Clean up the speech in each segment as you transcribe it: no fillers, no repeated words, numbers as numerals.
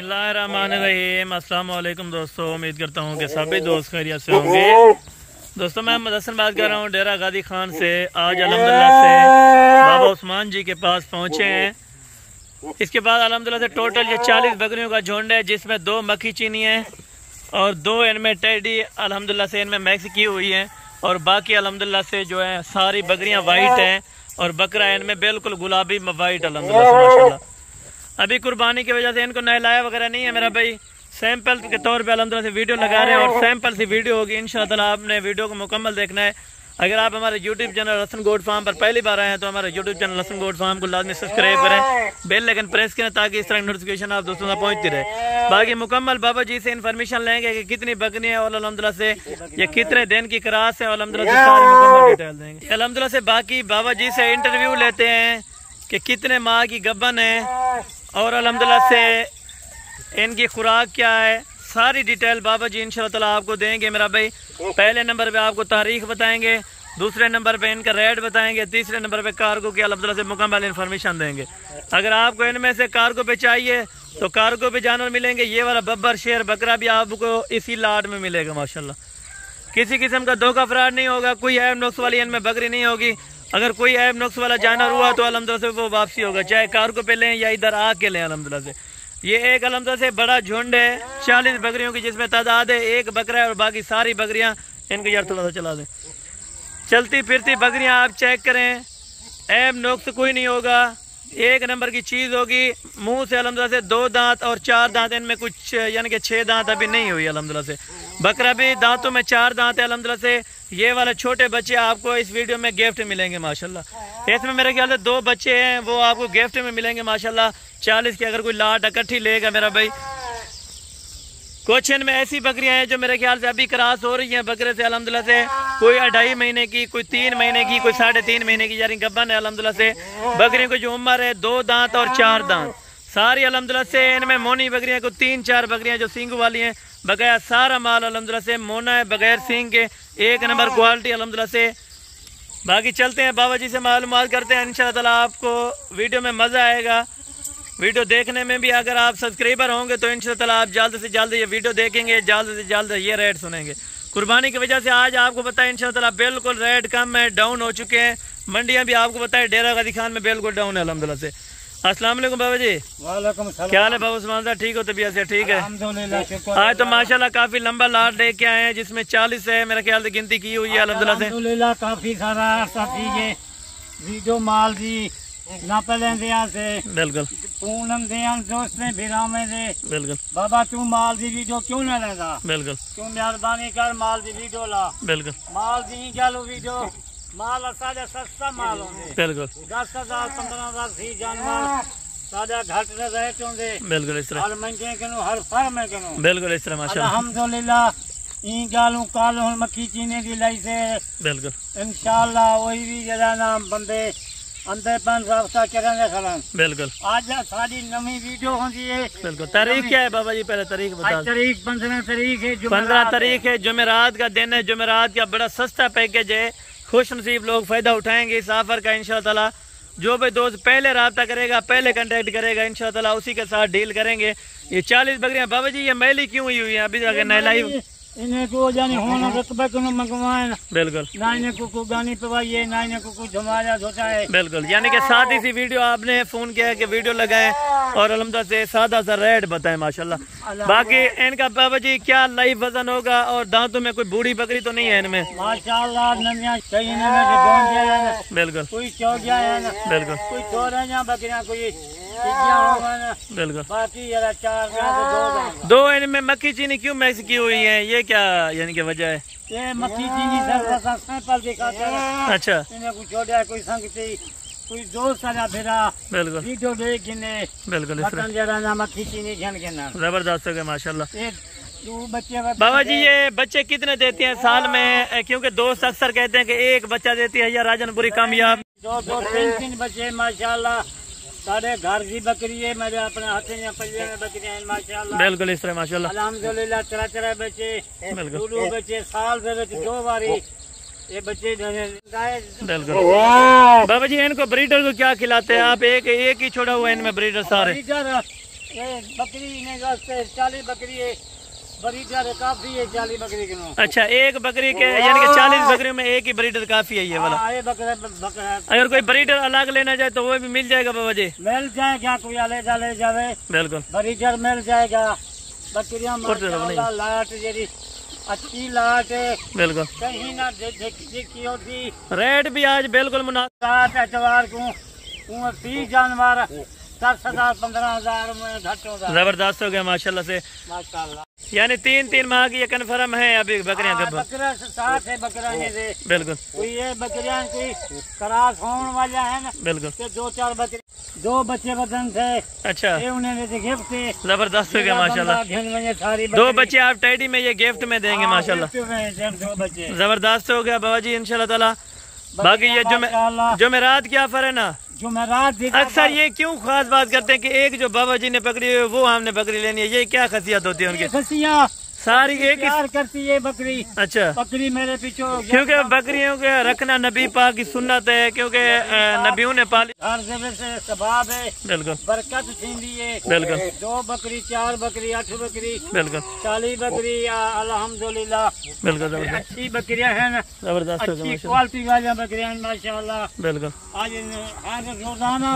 बिस्मिल्लाहिर्रहमानिर्रहीम। अस्सलाम वालेकुम दोस्तों, उम्मीद करता हूँ कि सभी दोस्त खैरियत से होंगे। दोस्तों मैं मदसन बात कर रहा हूँ डेरा गादी खान से। आज अल्हम्दुलिल्लाह से बाबा उस्मान जी के पास पहुँचे हैं। इसके बाद अल्हम्दुलिल्लाह से टोटल ये 40 बकरियों का झुंड है, जिसमें 2 मक्खी चीनी है और 2 इनमें टेडी अल्हम्दुलिल्लाह से इनमें मैक्स की हुई है, और बाकी अल्हम्दुलिल्लाह से जो है सारी बकरियाँ वाइट हैं और बकरा इनमें बिल्कुल गुलाबी वाइट अल्हम्दुलिल्लाह से माशाल्लाह। अभी कुर्बानी की वजह से इनको नहलाया वगैरह नहीं है मेरा भाई, सैंपल के तौर पे अल्हम्दुलिल्लाह से वीडियो लगा रहे हैं और सैंपल से वीडियो होगी इंशाअल्लाह। आपने वीडियो को मुकम्मल देखना है। अगर आप हमारे YouTube channel Hasan goat farm पर पहली बार आए हैं तो हमारे YouTube channel Hasan goat farm को लाजमी सब्सक्राइब करें, बेल आइकन प्रेस करें ताकि इस तरह नोटिफिकेशन आप दोस्तों तक पहुंचती रहे। बाकी मुकम्मल बाबा जी से इन्फॉर्मेशन लेंगे कि कितनी बकरी है और अल्हम्दुलिल्लाह से ये कितने दिन की क्रास है और अल्हम्दुलिल्लाह से सारी मुकम्मल डिटेल देंगे अल्हम्दुलिल्लाह से। बाकी बाबा जी से इंटरव्यू लेते हैं कि कितने माह की गब्बन है और अल्हम्दुलिल्लाह से इनकी खुराक क्या है, सारी डिटेल बाबा जी इंशाअल्लाह ताला आपको देंगे मेरा भाई। पहले नंबर पे आपको तारीख बताएंगे, दूसरे नंबर पे इनका रेट बताएंगे, तीसरे नंबर पे कार्गो की अल्हम्दुलिल्लाह से मुकम्मल इन्फॉर्मेशन देंगे। अगर आपको इनमें से कार्गो पे चाहिए तो कार्गो पे जानवर मिलेंगे। ये वाला बब्बर शेर बकरा भी आपको इसी लाट में मिलेगा माशाल्लाह। किसी किस्म का धोखा फ्रॉड नहीं होगा, कोई ऐब नुक्स वाली इनमें बकरी नहीं होगी। अगर कोई ऐब नुक्स वाला जानवर हुआ तो अल्हम्दुलिल्लाह से वो वापसी होगा, चाहे कार्गो पे लें या इधर आके लें अल्हम्दुलिल्लाह से। ये एक अल्हम्दुलिल्लाह से बड़ा झुंड है 40 बकरियों की, जिसमें तादाद है 1 बकरा है और बाकी सारी बकरियां इनको यार थोड़ा सा चला दें। चलती फिरती बकरियां आप चेक करें, ऐब नुक्स कोई नहीं होगा, 1 नंबर की चीज़ होगी। मुंह से अल्हम्दुलिल्लाह से 2 दांत और 4 दांत, इनमें कुछ यानी कि 6 दांत अभी नहीं हुई अल्हम्दुलिल्लाह से। बकरा भी दांतों में 4 दांत है अल्हम्दुलिल्लाह से। ये वाले छोटे बच्चे आपको इस वीडियो में गिफ्ट मिलेंगे माशाल्लाह। इसमें मेरे ख्याल से 2 बच्चे हैं वो आपको गिफ्ट में मिलेंगे माशाल्लाह। 40 की अगर कोई लाट इकट्ठी लेगा मेरा भाई। कुछ इनमें ऐसी बकरियां हैं जो मेरे ख्याल से अभी क्रॉस हो रही हैं बकरे से अल्हम्दुलिल्लाह से। कोई 2.5 महीने की, कोई 3 महीने की, कोई 3.5 महीने की यानी गब्बन है अल्हम्दुलिल्लाह से। बकरियों की जो उम्र है 2 दांत और 4 दांत सारी अल्हम्दुलिल्लाह से। इनमें मोनी बकरियां को 3-4 बकरियां जो सींग वाली हैं, बकाया सारा माल अल्हम्दुलिल्लाह से मोना है बगैर सींग के, 1 नंबर क्वालिटी अल्हम्दुलिल्लाह से। बाकी चलते हैं बाबा जी से मालूमात करते हैं इंशाअल्लाह ताला। आपको वीडियो में मज़ा आएगा, वीडियो देखने में भी। अगर आप सब्सक्राइबर होंगे तो इंशाअल्लाह ताला आप जल्द से जल्द ये वीडियो देखेंगे, जल्द से जल्द ये रेट सुनेंगे। कुर्बानी की वजह से आज आपको पता है इंशाअल्लाह ताला बिल्कुल रेट कम है, डाउन हो चुके हैं। मंडियाँ भी आपको पता है डेरा गादी खान में बिल्कुल डाउन है अल्हम्दुलिल्लाह से। अस्सलाम वालेकुम बाबा जी। वालेकुम सलाम। क्या हाल है बाबा उस्मान साहब, ठीक हो, तबीयत से ठीक है? अल्हम्दुलिल्लाह। आज तो माशाल्लाह काफी लंबा लाट लेके आए हैं, जिसमें 40 है मेरे ख्याल से गिनती की हुई है अल्हम्दुलिल्लाह से। अल्हम्दुलिल्लाह काफी सारा साथी ये वीडियो माल दी ना पहले दिया से बिल्कुल पूनम दिया दोस्त ने भिरामे दे बिल्कुल। बाबा तू माल दी वीडियो क्यों ना लेगा? बिल्कुल तू मेहरबानी कर माल दी वीडियो ला। बिल्कुल माल दी चलो वीडियो माल साढ़े सस्ता माल होंगे। बिल्कुल 10,000 15,000 सी जानवर साढ़े घट रहे चौंदे। बिल्कुल इस तरह हर मंजे कनो हर फर में कनो बिल्कुल इस तरह माशाल्लाह अल्हम्दुलिल्लाह। ई गालू काल हुन मक्खी चीने की लाई से बिल्कुल इंशाअल्लाह वही भी जरा ना बंदे अंदर पान रास्ता करेंगे खलन। बिल्कुल आज सारी नवी वीडियो होती है। बिल्कुल। तारीख क्या है बाबा जी, पहले तारीख बता। आज तारीख 15 तारीख है, 15 तारीख है, जुमेरात का दिन है। जुमेरात का बड़ा सस्ता पैकेज है, खुश नसीब लोग फायदा उठाएंगे इस ऑफर का इंशाअल्लाह ताला। जो भी दोस्त पहले रब्ता करेगा, पहले कांटेक्ट करेगा इंशाअल्लाह ताला उसी के साथ डील करेंगे। ये 40 बकरियां बाबा जी ये मैली क्यों हुई है अभी तक नहलाई? इन्हें को जाने होना रुतबे को मंगवाए बिल्कुल ना, इन्हें को गानी पवाइए ना, इन्हें को धुमाया धोता है। बिल्कुल यानी कि साथ ही सी वीडियो आपने फोन किया कि वीडियो लगाएं और अल्हम्दुलिल्लाह से सादा सा रेट बताएं माशाल्लाह। बाकी इनका बाबा जी क्या लाइव वजन होगा और दांतों में कोई बूढ़ी बकरी तो नहीं है इनमें? माशाल्लाह नमिया कई ने बिल्कुल कोई चौगिया है, बिल्कुल कोई चौरा बकरियां कोई बिल्कुल। बाकी 4 2 इनमें मक्खी चीनी क्यों मैक्स की हुई है, ये क्या यानी कि वजह है? ये मक्खी चीनी सर सैंपल दिखाते हैं। अच्छा इन्हें कोई छोड़ा कोई संगति कोई दोस्त आया फिरा बिल्कुल वीडियो देख गिने बिल्कुल इस तरह जरा ना मक्खी चीनी झन के ना जबरदस्त हो गया माशाल्लाह। बच्चे बाबा जी ये बच्चे कितने देते हैं साल में? क्योंकि दोस्त अक्सर कहते हैं कि 1 बच्चा देती है या राजनपुरी कामयाब। 2 3 बच्चे माशाल्लाह। साढ़े घर की बकरी है, मेरे अपने हाथ में पल्ले में बकरियां हैं माशाल्लाह। बिल्कुल इस तरह माशाल्लाह अल्हम्दुलिल्लाह। 3 बच्चे बिल्कुल 2 बच्चे साल में 2 बारी ये बच्चे बिल्कुल। बाबा जी इनको ब्रीडर को क्या खिलाते हैं आप? एक ही छोड़ा हुआ है इनमें ब्रीडर सारे? बकरी इन्हें 40 बकरी है, ब्रीडर काफी है 40 बकरी के नो। अच्छा, एक बकरी के यानी कि 40 बकरियों में एक ही ब्रीडर काफी है ये वाला। ये बकरा अगर कोई ब्रीडर अलग लेना चाहे तो वो भी मिल जाएगा बाबा जी? मिल जाएगा, कोई आलेगा ले जावे, बिल्कुल ब्रीडर मिल जाएगा। बकरियां माशाल्लाह लाट जरी अच्छी लाट है, बिल्कुल कहीं ना देखी होती। रेट भी आज बिल्कुल मुनासिब। रात एतवार को 30 जानवर 10,000 15,000 में घट होगा। जबरदस्त हो गया माशाल्लाह से। माशाल्लाह यानी 3 माह की ये कन्फर्म है अभी बकरियां कब? बकरा साथ है बकरा से बिल्कुल। कोई ये बकरियां कोई क्रास होने वाला है ना, बिल्कुल। तो 2-4 बकरी 2 बच्चे बदन थे। अच्छा, ये उन्हें गिफ्ट थे। जबरदस्त हो गया माशाल्लाह। सारी 2 बच्चे आप टैडी में ये गिफ्ट में देंगे माशाल्लाह। 2 बच्चे जबरदस्त हो गया बाबा जी इंशाल्लाह ताला। बाकी ये जुमेरात की ऑफर है ना, जुमेरात अक्सर ये क्यों खास बात करते हैं कि एक जो बाबा जी ने पकड़ी है वो हमने बकरी लेनी है, ये क्या खासियत होती है उनकी? खसियां सारी एक ही प्यार करती है बकरी। अच्छा, बकरी मेरे पीछे क्योंकि बकरियों के रखना नबी पाक की सुन्नत है, क्योंकि नबियों ने पाली। हर जगह से सबाब है, बिल्कुल बरकत थींदी है। बिल्कुल 2 बकरी 4 बकरी 8 बकरी बिल्कुल 40 बकरी अल्हम्दुलिल्लाह बिल्कुल जबरदस्त अच्छी बकरियां हैं ना, जबरदस्त हो गया अच्छी माशाल्लाह। क्वालिटी वाली बकरियां हैं माशाल्लाह। बिल्कुल आज हर रोजाना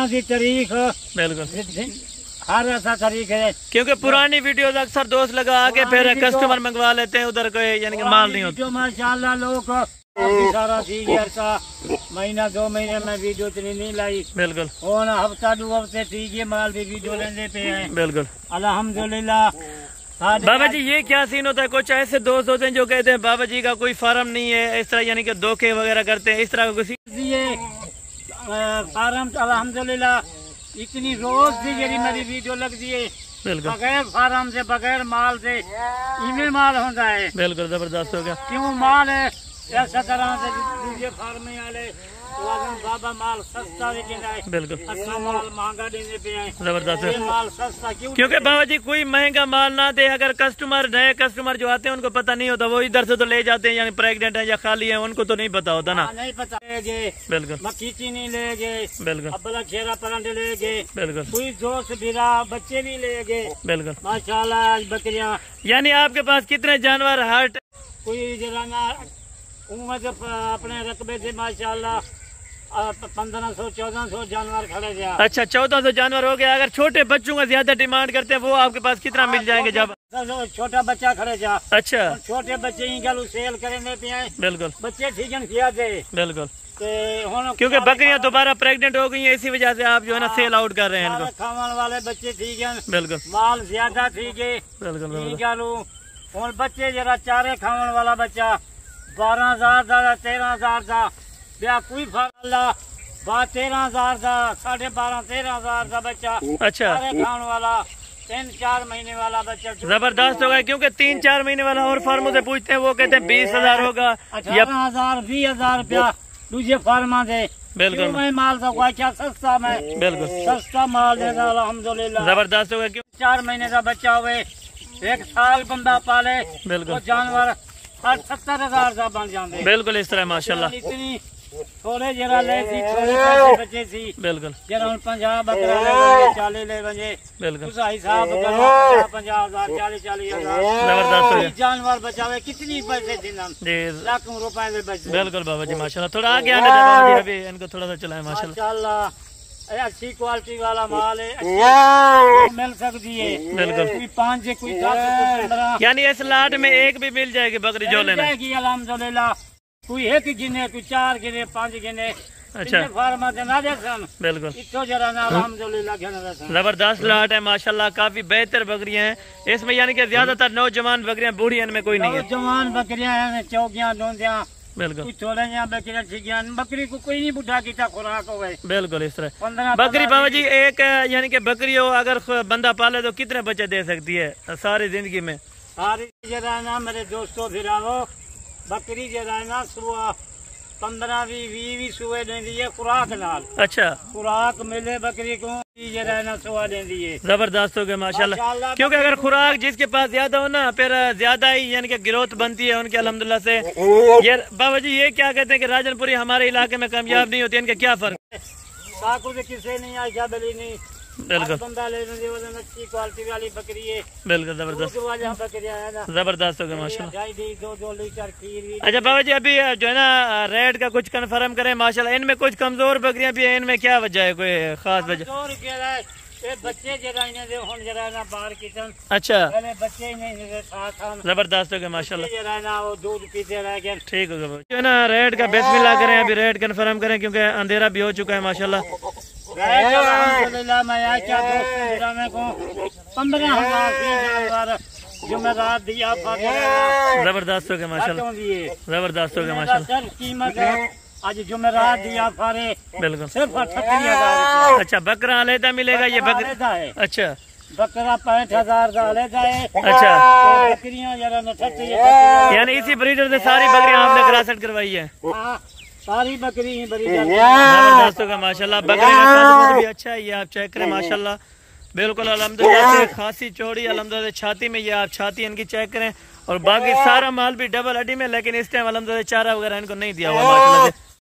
की तारीख बिल्कुल हर ऐसा तारीख है, क्योंकि पुरानी वीडियोस अक्सर दोस्त लगा आके फिर कस्टमर मंगवा लेते हैं, उधर कोई यानी कि माल नहीं होता। जो माशाल्लाह लोग काफी सारा ठीक है, ऐसा महीना 2 महीने में वीडियो इतनी नहीं लाई। बिल्कुल और हफ्ता 2 हफ्ते ठीक है, माल भी वीडियो लेने पे है बिल्कुल अल्हम्दुलिल्लाह। बाबा जी ये क्या सीन होता है? कुछ ऐसे दोस्त होते हैं जो कहते हैं बाबा जी का कोई फार्म नहीं है, इस तरह यानी कि धोखे वगैरह करते हैं, इस तरह का कुछ? ये फार्म अल्हम्दुलिल्लाह इतनी रोज दी जरी मेरी वीडियो लग दी है, बिल्कुल बगैर फार्म से बगैर माल से इनमें माल होता है। बिल्कुल जबरदस्त हो गया। क्यों माल है ऐसा तरह से दूसरे फार्म वाले बाबा माल सस्ता देना है, बिल्कुल अच्छा माल महंगा देने पे है। जबरदस्त ये है, माल सस्ता क्यों? क्योंकि बाबा जी कोई महंगा माल ना दे, अगर कस्टमर नए कस्टमर जो आते हैं उनको पता नहीं होता, वो इधर से तो ले जाते हैं यानी प्रेग्नेंट है या खाली है, उनको तो नहीं पता होता ना। नहीं पता लेगे, बिल्कुल मक्खी चीनी लेगे, बिल्कुल अब्बला खेरा परांठे लेगे, बिल्कुल कोई जोश बिरा बच्चे भी लेगे बिल्कुल। माशाल्लाह। आज बकरियां यानी आपके पास कितने जानवर हर कोई जरा ना उम्र अपने रकबे से माशाल्लाह 1500-1400 जानवर खड़े थे। अच्छा 1400 जानवर हो गया। अगर छोटे बच्चों का ज्यादा डिमांड करते हैं वो आपके पास कितना मिल जाएंगे? जब छोटा बच्चा खड़े जा, अच्छा छोटे बच्चे ही गल सेल करेंगे पे बिल्कुल बच्चे ठीक है किया दे बिल्कुल, हुन क्योंकि बकरियां दोबारा प्रेग्नेंट हो गई हैं, इसी वजह से आप जो है ना सेल आउट कर रहे हैं इनको। खाने वाले बच्चे ठीक है, बिल्कुल माल ज्यादा ठीक है बिल्कुल। हूँ बच्चे जरा चारे खाने वाला बच्चा 12,000 का 13,000 का ब्याह कोई फर्क 13,000 का 12,500-13,000 का बच्चा अच्छा खाने वाला 3-4 महीने वाला बच्चा जबरदस्त होगा, क्योंकि 3-4 महीने वाला और फार्मों से पूछते हैं वो कहते हैं 20,000 होगा 18,000 20,000 रुपया दूसरे फार्मा से। बिल्कुल मैं माल का अच्छा सस्ता में बिल्कुल सस्ता माल देगा अल्हम्दुलिल्लाह। जबरदस्त होगा, क्यों 4 महीने का बच्चा हुए 1 साल बंदा पाले बिल्कुल जानवर 70,000 का बन जाते बिल्कुल इस तरह माशाल्लाह। इतनी थोड़े जरा ले सी थोड़े पैसे बचे सी बिल्कुल जरा हम 50 बकरा ले 40 ले बजे बिल्कुल उसका हिसाब करो 50,000 40,000 जबरदस्त हो गया। जानवर बचावे कितनी पैसे देना जी लाखों रुपए में बचे। बिल्कुल बाबा जी माशाल्लाह। थोड़ा आगे आने दे बाबा जी, अभी इनको थोड़ा सा चलाएं माशाल्लाह। माशाल्लाह अच्छी क्वालिटी वाला माल है, अच्छी मिल सकती है बिल्कुल। कोई 5 से कोई 10 कोई 15 यानी इस लाट में एक भी मिल जाएगी बकरी जो लेना है? अल्हम्दुलिल्लाह कोई 1 गिने कोई 4 गिने 5 गिने अच्छा फार्मा से ना देखन बिल्कुल इतो जरा ना अल्हम्दुलिल्लाह घेना रहता। जबरदस्त लाट है माशाल्लाह, काफी बेहतर बकरियां हैं इसमें, यानी कि ज्यादातर नौजवान बकरियां, बूढ़ी इनमें कोई नहीं है। जवान बकरियां हैं चौकियां डोंदियां बिल्कुल कुछ थोड़े बकरियां ठीक है, बकरी को कोई नहीं बुढ़ा की खुराक हो गई बिल्कुल इस तरह। 15 बकरी बाबा जी एक यानी कि बकरी हो अगर बंदा पाले तो कितने बच्चे दे सकती है सारी जिंदगी में? सारी जरा ना मेरे दोस्तों फिरावो बकरी जरा ना सुबह 15-20 सुबह देंदी है खुराक नाल। अच्छा खुराक मिले बकरी को जरा ना सुबह देंदी है। जबरदस्त हो गया माशाल्लाह, क्योंकि अगर खुराक जिसके पास ज्यादा हो ना फिर ज्यादा ही यानी कि ग्रोथ बनती है उनके अल्हम्दुलिल्लाह से। ये बाबा जी ये क्या कहते हैं कि राजनपुरी हमारे इलाके में कामयाब नहीं होती, इनका क्या फर्क? साकू से किसे नहीं आई क्या बली नहीं बिल्कुल बंदा ले लेंगे वो अच्छी क्वालिटी वाली बकरी है। बिल्कुल जबरदस्त बकरियां है ना, जबरदस्त हो गया माशाल्लाह। 2 लीटर खीर भी। अच्छा बाबा जी, अभी जो है ना रेट का कुछ कंफर्म करें माशाल्लाह। इनमें कुछ कमजोर बकरियां भी हैं, इनमें क्या वजह है, कोई खास वजह? बच्चे जरा इन्हें दे हुन जरा ना बाहर किचन। अच्छा पहले बच्चे ही नहीं साथ जबरदस्त हो गया माशाल्लाह। जरा ना वो दूध पीते रह गए। ठीक हो गया बाबा। जो है ना रेट का बिस्मिल्लाह करें, अभी रेट कंफर्म करें क्योंकि अंधेरा भी हो चुका है माशाल्लाह। अल्हम्दुलिल्लाह मैं आज क्या दोस्त जरा मैं को 15,000 जुमेरात दिया जबरदस्त हो गया माशाल्लाह, जबरदस्त हो गया माशाल्लाह। कीमत आज जुमेरात दिया फारे बिल्कुल सिर्फ 38,000। अच्छा बकरा अलहदा मिलेगा ये बकरा? अच्छा बकरा 65,000 का अलहदा है। अच्छा बकरियां जरा न यानी इसी ब्रीडर से सारी बकरियां आपने क्रॉसड करवाई है? सारी बकरी बड़ी जबरदस्त होगा माशाल्लाह। बकरे का कद भी अच्छा है, ये आप चेक करें माशाल्लाह। बिल्कुल अल्हम्दुलिल्लाह से खासी चौड़ी, अल्हम्दुलिल्लाह छाती में ये आप छाती इनकी चेक करें, और बाकी सारा माल भी डबल हड्डी में, लेकिन इस टाइम अल्हम्दुलिल्लाह चारा वगैरह इनको नहीं दिया हुआ माशाल्लाह से।